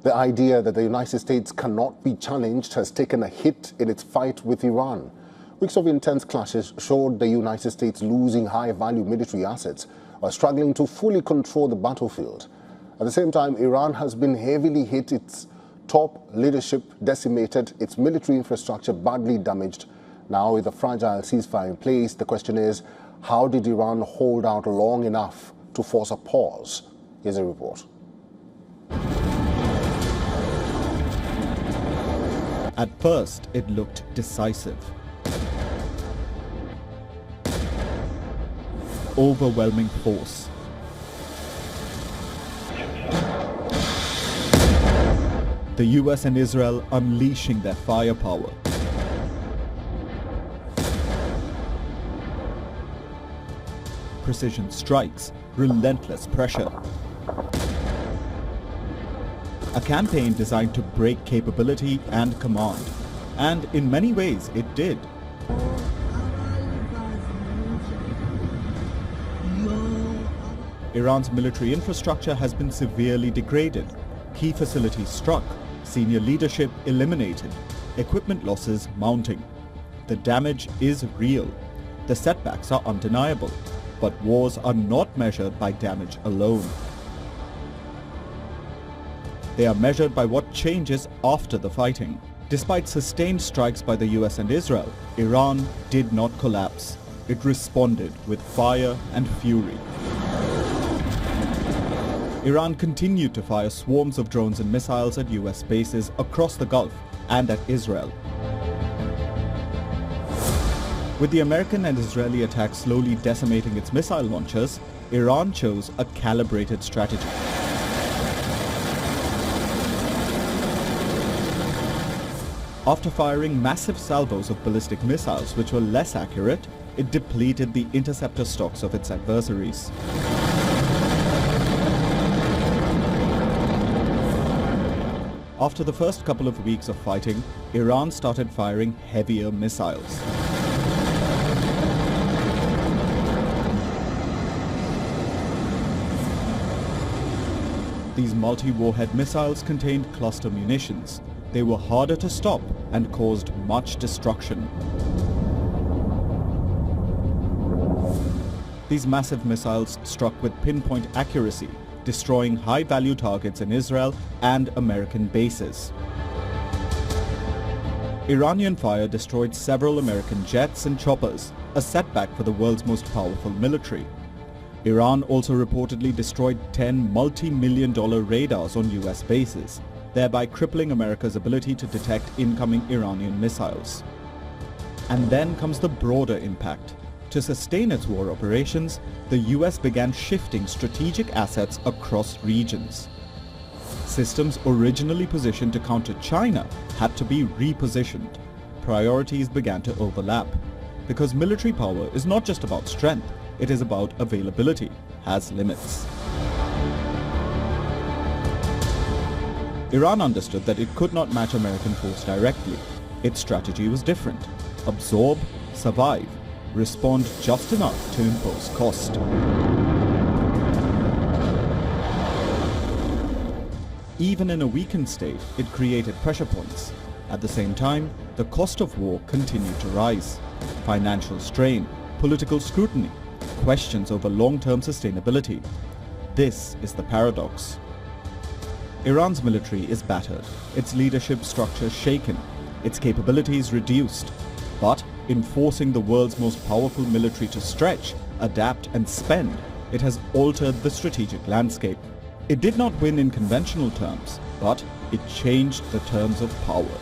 The idea that the United States cannot be challenged has taken a hit in its fight with Iran. Weeks of intense clashes showed the United States losing high-value military assets while struggling to fully control the battlefield. At the same time, Iran has been heavily hit, its top leadership decimated, its military infrastructure badly damaged. Now, with a fragile ceasefire in place, the question is, how did Iran hold out long enough to force a pause? Here's a report. At first, it looked decisive. Overwhelming force. The US and Israel unleashing their firepower. Precision strikes, relentless pressure. A campaign designed to break capability and command. And in many ways, it did. Iran's military infrastructure has been severely degraded. Key facilities struck, senior leadership eliminated, equipment losses mounting. The damage is real. The setbacks are undeniable. But wars are not measured by damage alone. They are measured by what changes after the fighting. Despite sustained strikes by the US and Israel, Iran did not collapse. It responded with fire and fury. Iran continued to fire swarms of drones and missiles at US bases across the Gulf and at Israel. With the American and Israeli attacks slowly decimating its missile launchers, Iran chose a calibrated strategy. After firing massive salvos of ballistic missiles which were less accurate, it depleted the interceptor stocks of its adversaries. After the first couple of weeks of fighting, Iran started firing heavier missiles. These multi-warhead missiles contained cluster munitions. They were harder to stop and caused much destruction. These massive missiles struck with pinpoint accuracy, destroying high-value targets in Israel and American bases. Iranian fire destroyed several American jets and choppers, a setback for the world's most powerful military. Iran also reportedly destroyed 10 multi-million-dollar radars on US bases, thereby crippling America's ability to detect incoming Iranian missiles. And then comes the broader impact. To sustain its war operations, the US began shifting strategic assets across regions. Systems originally positioned to counter China had to be repositioned. Priorities began to overlap. Because military power is not just about strength, it is about availability, has limits. Iran understood that it could not match American force directly. Its strategy was different. Absorb, survive, respond just enough to impose cost. Even in a weakened state, it created pressure points. At the same time, the cost of war continued to rise. Financial strain, political scrutiny, questions over long-term sustainability. This is the paradox. Iran's military is battered, its leadership structure shaken, its capabilities reduced. But in forcing the world's most powerful military to stretch, adapt and spend, it has altered the strategic landscape. It did not win in conventional terms, but it changed the terms of power.